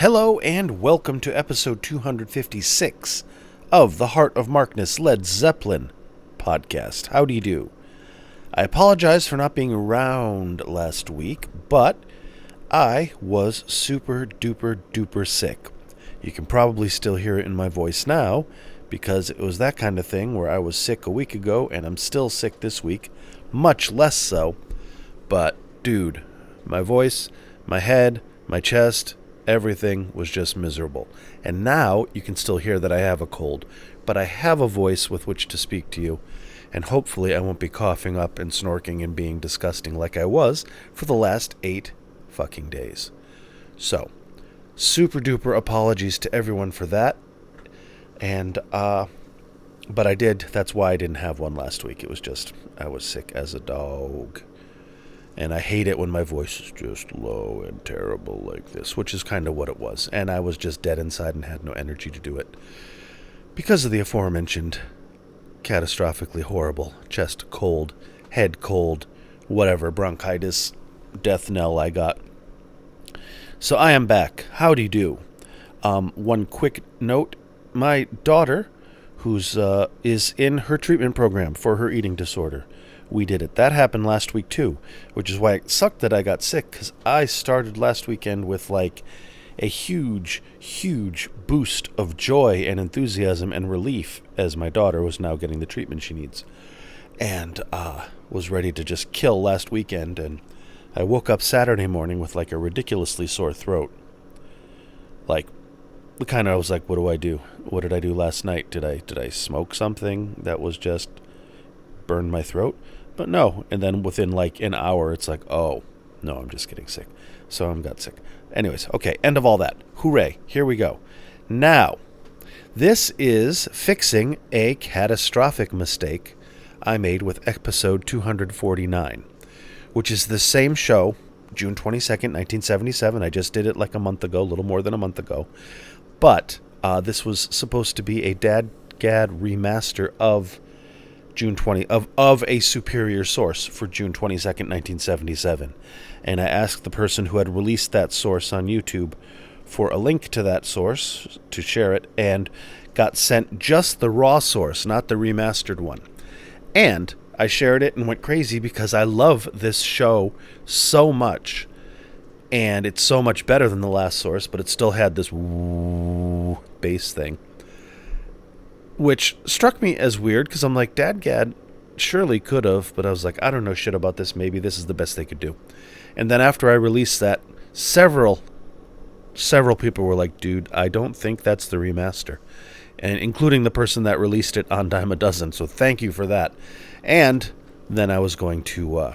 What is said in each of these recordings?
Hello and welcome to episode 256 of the Heart of Markness Led Zeppelin podcast. How do you do? I apologize for not being around last week, but I was super duper duper sick. You can probably still hear it in my voice now because it was that kind of thing where I was sick a week ago and I'm still sick this week, much less so. But dude, my voice, my head, my chest, everything was just miserable. And now you can still hear that I have a cold, but I have a voice with which to speak to you, and hopefully I won't be coughing up and snorking and being disgusting like I was for the last 8 fucking days. So, super duper apologies to everyone for that. And, but I did, that's why I didn't have one last week. It was just, I was sick as a dog. And I hate it when my voice is just low and terrible like this, which is kind of what it was. And I was just dead inside and had no energy to do it because of the aforementioned catastrophically horrible chest cold, head cold, whatever, bronchitis, death knell I got. So I am back. Howdy do. One quick note, my daughter, who's is in her treatment program for her eating disorder. We did it. That happened last week too, which is why it sucked that I got sick, because I started last weekend with like a huge boost of joy and enthusiasm and relief as my daughter was now getting the treatment she needs, and was ready to just kill last weekend. And I woke up Saturday morning with like a ridiculously sore throat. Like, the kind of, I was like, what do I do? What did I do last night? Did I smoke something that was just burned my throat? But no. And then within like an hour, it's like, oh, no, I'm just getting sick. So I got sick. Anyways, okay, end of all that. Hooray. Here we go. Now, this is fixing a catastrophic mistake I made with episode 249, which is the same show, June 22nd, 1977. I just did it like a month ago, a little more than a month ago. But this was supposed to be a DADGAD remaster of June 20 of a superior source for June 22nd, 1977. And I asked the person who had released that source on YouTube for a link to that source to share it, and got sent just the raw source, not the remastered one. And I shared it and went crazy because I love this show so much. And it's so much better than the last source, but it still had this woo bass thing, which struck me as weird because I'm like, DADGAD surely could have, but I was like, I don't know shit about this. Maybe this is the best they could do. And then after I released that, several people were like, dude, I don't think that's the remaster. And including the person that released it on Dime a Dozen. So thank you for that. And then I was going to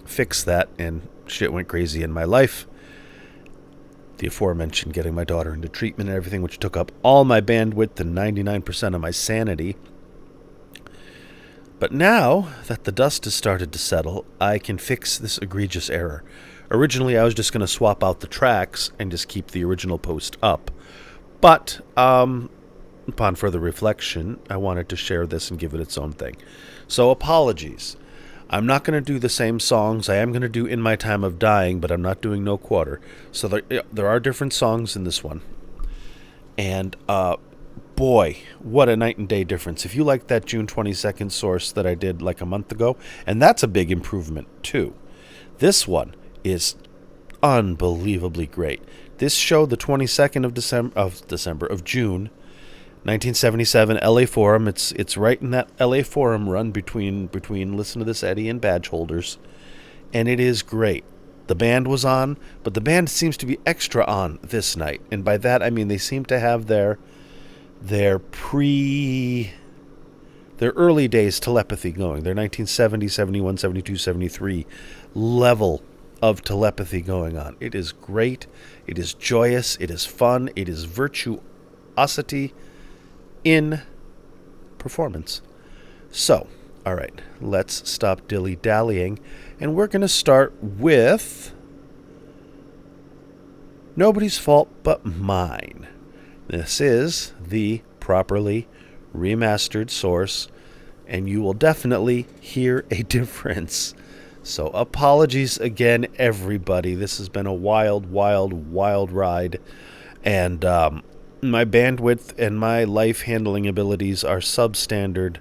fix that, and shit went crazy in my life. The aforementioned getting my daughter into treatment and everything, which took up all my bandwidth and 99% of my sanity. But now that the dust has started to settle, I can fix this egregious error. Originally, I was just going to swap out the tracks and just keep the original post up. But upon further reflection, I wanted to share this and give it its own thing. So apologies. I'm not going to do the same songs. I am going to do In My Time of Dying, but I'm not doing No Quarter. So there are different songs in this one. And boy, what a night and day difference. If you like that June 22nd source that I did like a month ago, and that's a big improvement too. This one is unbelievably great. This show, the 22nd of June, 1977, LA Forum. It's right in that LA Forum run between Listen to This Eddie and Badge Holders, and it is great. The band was on, but the band seems to be extra on this night, and by that I mean they seem to have their early days telepathy going, their 1970, 71, 72, 73 level of telepathy going on. It is great. It is joyous. It is fun. It is virtuosity in performance. So, all right, let's stop dilly-dallying, and we're going to start with Nobody's Fault But Mine. This is the properly remastered source, and you will definitely hear a difference. So apologies again, everybody. This has been a wild, wild, wild ride. And my bandwidth and my life handling abilities are substandard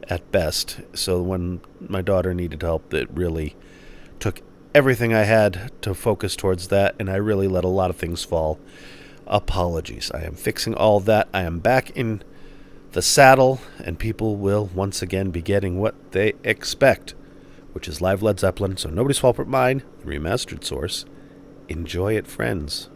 at best. So when my daughter needed help, it really took everything I had to focus towards that, and I really let a lot of things fall. Apologies. I am fixing all that. I am back in the saddle, and people will once again be getting what they expect, which is live Led Zeppelin. So nobody's fault but mine, the remastered source. Enjoy it, friends.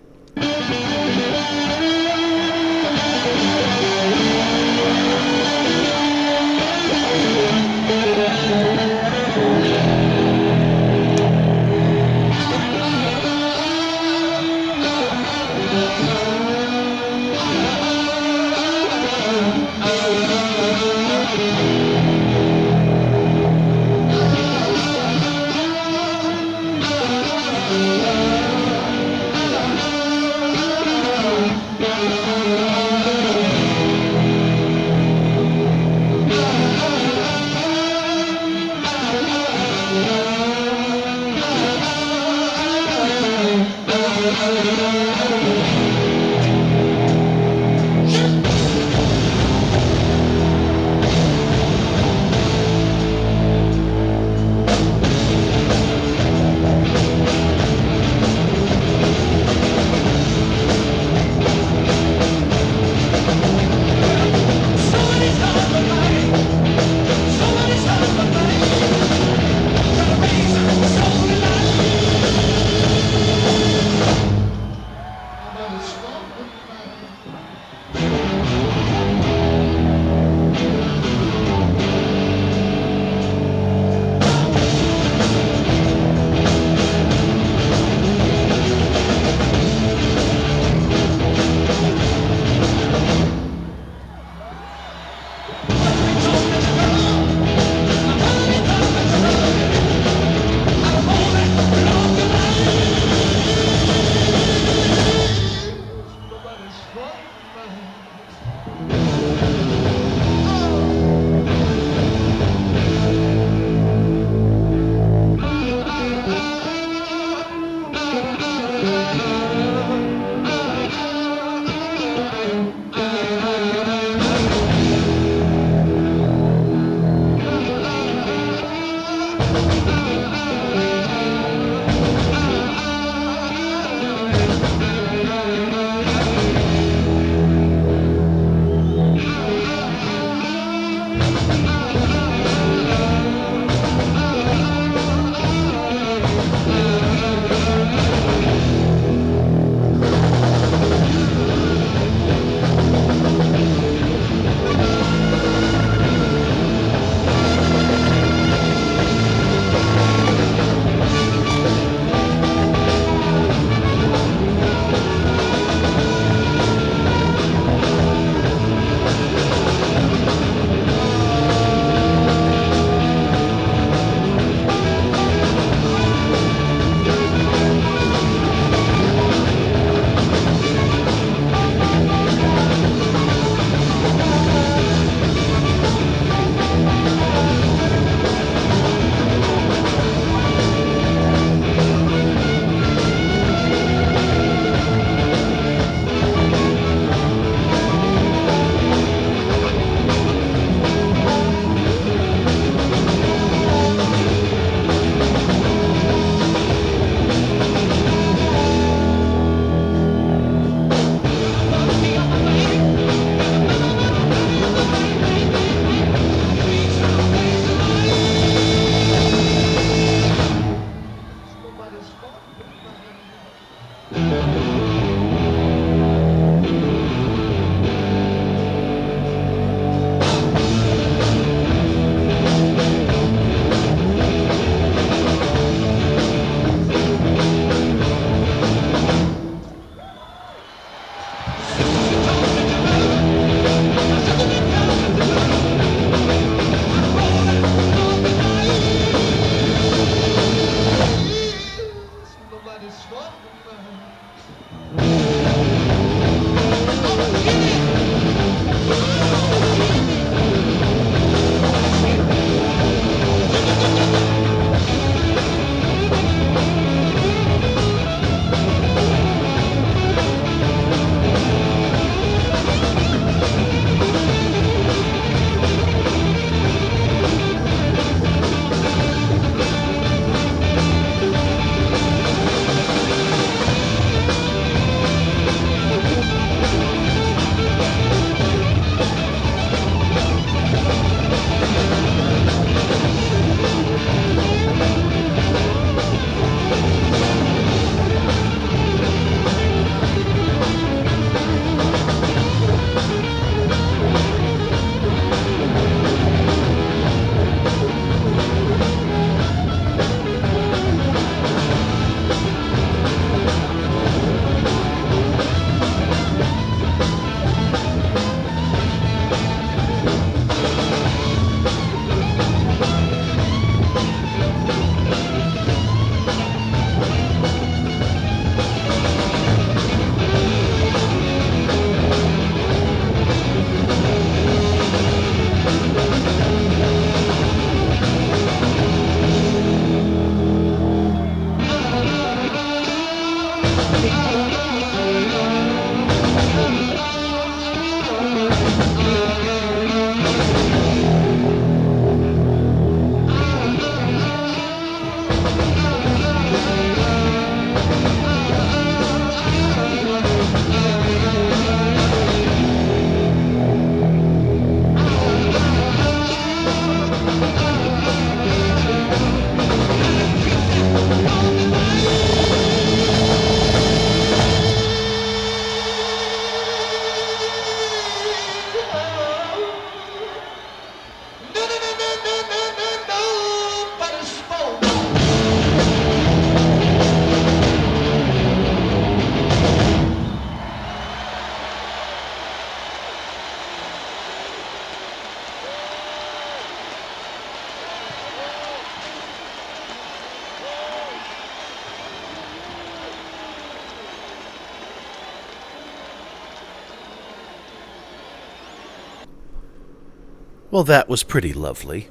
Well, that was pretty lovely.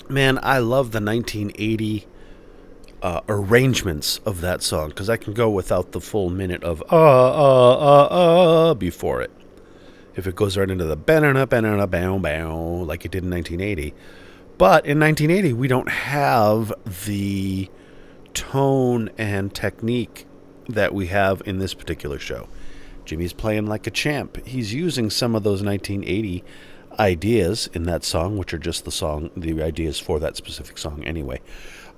Man, I love the 1980 arrangements of that song, because I can go without the full minute of before it. If it goes right into the banana banana bow bow like it did in 1980. But in 1980, we don't have the tone and technique that we have in this particular show. Jimmy's playing like a champ. He's using some of those 1980 ideas in that song, which are just the ideas for that specific song anyway.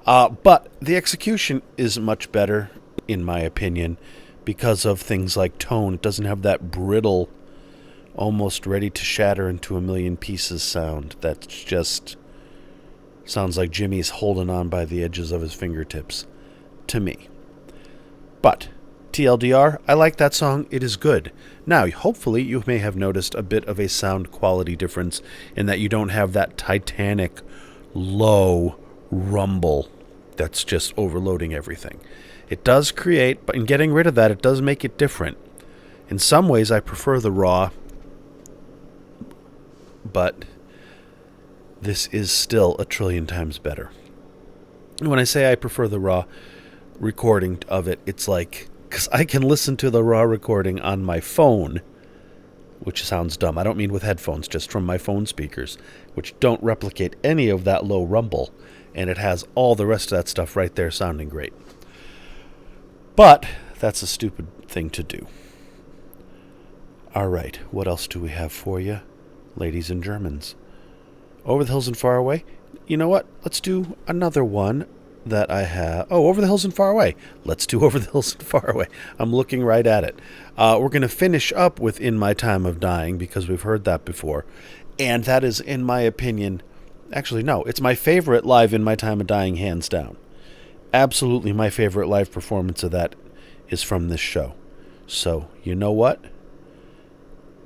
But the execution is much better, in my opinion, because of things like tone. It doesn't have that brittle, almost ready to shatter into a million pieces sound. That just sounds like Jimmy's holding on by the edges of his fingertips, to me. But TLDR, I like that song. It is good. Now, hopefully you may have noticed a bit of a sound quality difference in that you don't have that titanic, low rumble that's just overloading everything. It does create, but in getting rid of that, it does make it different. In some ways, I prefer the raw, but this is still a trillion times better. And when I say I prefer the raw recording of it, it's like, because I can listen to the raw recording on my phone, which sounds dumb. I don't mean with headphones, just from my phone speakers, which don't replicate any of that low rumble, and it has all the rest of that stuff right there sounding great. But that's a stupid thing to do. All right, what else do we have for you, ladies and Germans? Over the Hills and Far Away? You know what? Let's do another one that I have. Oh, Over the Hills and Far Away. Let's do Over the Hills and Far Away. I'm looking right at it. We're going to finish up with In My Time of Dying, because we've heard that before. And that is, in my opinion, actually, no, it's my favorite live In My Time of Dying, hands down. Absolutely my favorite live performance of that is from this show. So, you know what?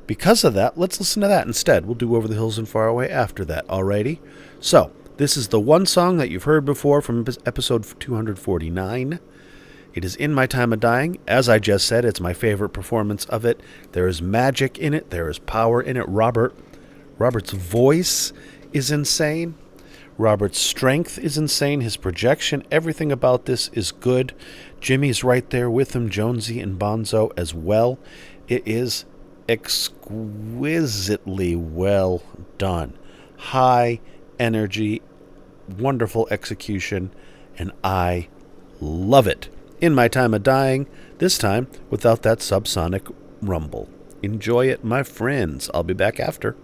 Because of that, let's listen to that instead. We'll do Over the Hills and Far Away after that, alrighty? So, this is the one song that you've heard before from episode 249. It is In My Time of Dying. As I just said, it's my favorite performance of it. There is magic in it. There is power in it. Robert's voice is insane. Robert's strength is insane. His projection, everything about this is good. Jimmy's right there with him, Jonesy and Bonzo as well. It is exquisitely well done. High energy, wonderful execution, and I love it. In My Time of Dying, this time without that subsonic rumble. Enjoy it, my friends. I'll be back after.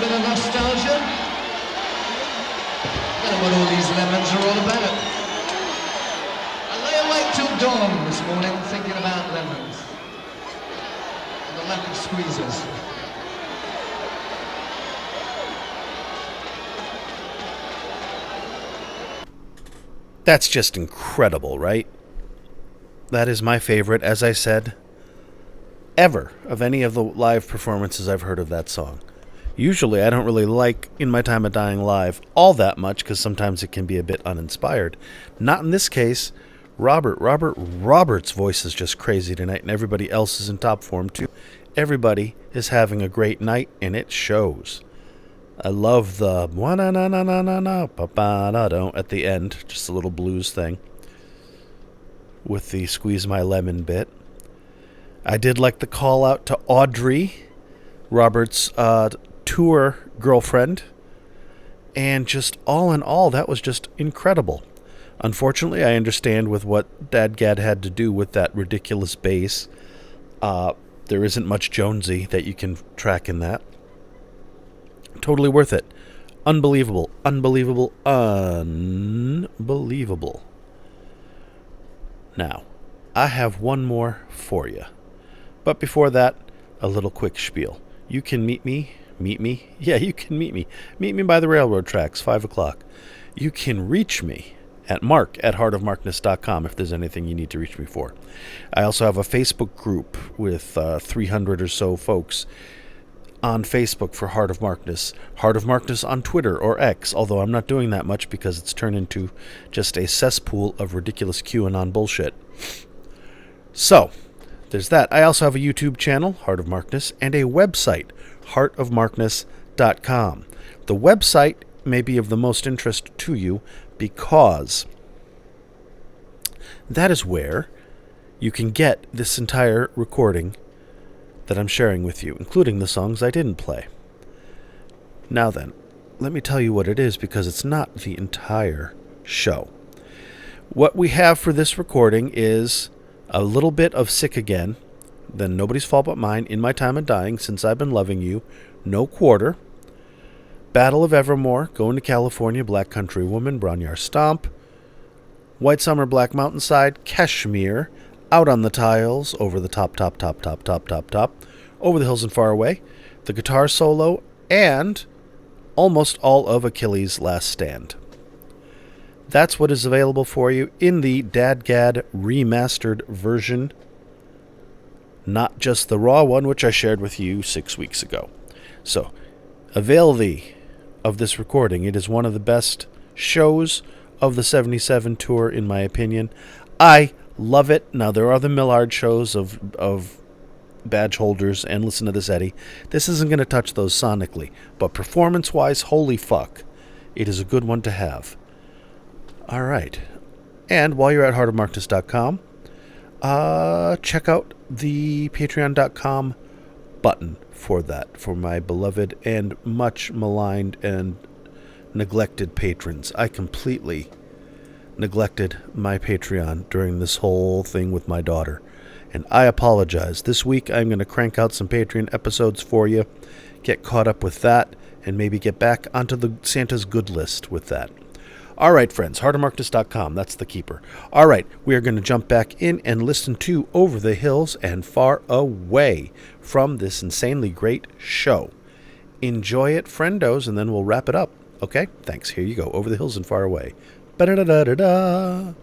bit of nostalgia? I don't know what all these lemons are all about. I lay awake till dawn this morning thinking about lemons. And the lack of squeezers. That's just incredible, right? That is my favorite, as I said, ever of any of the live performances I've heard of that song. Usually I don't really like In My Time of Dying live all that much because sometimes it can be a bit uninspired. Not in this case. Robert's voice is just crazy tonight, and everybody else is in top form too. Everybody is having a great night, and it shows. I love the wa-na-na-na-na-na-na pa-pa-da-do at the end, just a little blues thing with the squeeze my lemon bit. I did like the call out to Audrey, Robert's tour girlfriend, and just all in all, that was just incredible. Unfortunately, I understand with what DADGAD had to do with that ridiculous bass. There isn't much Jonesy that you can track in that. Totally worth it. Unbelievable. Unbelievable. Unbelievable. Now, I have one more for you. But before that, a little quick spiel. You can meet me. Yeah, you can meet me. Meet me by the railroad tracks, 5 o'clock. You can reach me at mark@heartofmarkness.com if there's anything you need to reach me for. I also have a Facebook group with 300 or so folks on Facebook for Heart of Markness. Heart of Markness on Twitter or X, although I'm not doing that much because it's turned into just a cesspool of ridiculous QAnon bullshit. So, there's that. I also have a YouTube channel, Heart of Markness, and a website, heartofmarkness.com. The website may be of the most interest to you because that is where you can get this entire recording that I'm sharing with you, including the songs I didn't play. Now then, let me tell you what it is because it's not the entire show. What we have for this recording is a little bit of Sick Again, then Nobody's Fault But Mine, In My Time of Dying, Since I've Been Loving You, No Quarter, Battle of Evermore, Going to California, Black Country Woman, Bron-Y-Aur Stomp, White Summer, Black Mountainside, Kashmir, Out on the Tiles, Over the Top, Over the Hills and Far Away, the guitar solo, and almost all of Achilles' Last Stand. That's what is available for you in the DADGAD remastered version, not just the raw one, which I shared with you 6 weeks ago. So, avail thee of this recording. It is one of the best shows of the 77 tour, in my opinion. I love it. Now, there are the Millard shows of badge holders, and Listen to This, Eddie. This isn't going to touch those sonically, but performance-wise, holy fuck, it is a good one to have. All right. And while you're at heartofmarkness.com, check out the patreon.com button for that, for my beloved and much maligned and neglected patrons. I completely neglected my Patreon during this whole thing with my daughter, and I apologize. This week I'm going to crank out some Patreon episodes for you, get caught up with that, and maybe get back onto the Santa's good list with that. All right, friends, heartofmarkness.com, that's the keeper. All right, we are going to jump back in and listen to Over the Hills and Far Away from this insanely great show. Enjoy it, friendos, and then we'll wrap it up. Okay? Thanks. Here you go. Over the Hills and Far Away. Ba-da-da-da-da-da.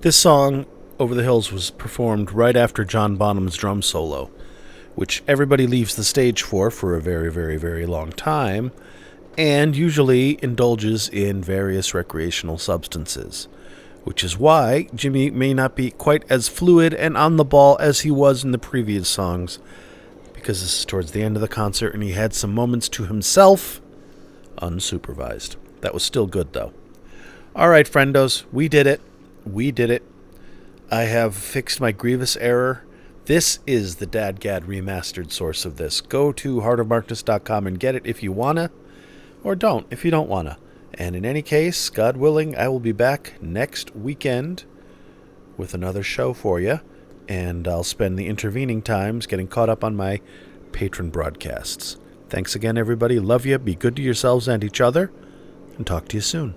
This song, Over the Hills, was performed right after John Bonham's drum solo, which everybody leaves the stage for a very, very, very long time, and usually indulges in various recreational substances, which is why Jimmy may not be quite as fluid and on the ball as he was in the previous songs, because this is towards the end of the concert and he had some moments to himself, unsupervised. That was still good, though. All right, friendos, we did it. We did it. I have fixed my grievous error. This is the DADGAD remastered source of this. Go to heartofmarkness.com and get it if you wanna, or don't if you don't wanna. And in any case, God willing, I will be back next weekend with another show for you, and I'll spend the intervening times getting caught up on my patron broadcasts. Thanks again, everybody. Love you. Be good to yourselves and each other, and talk to you soon.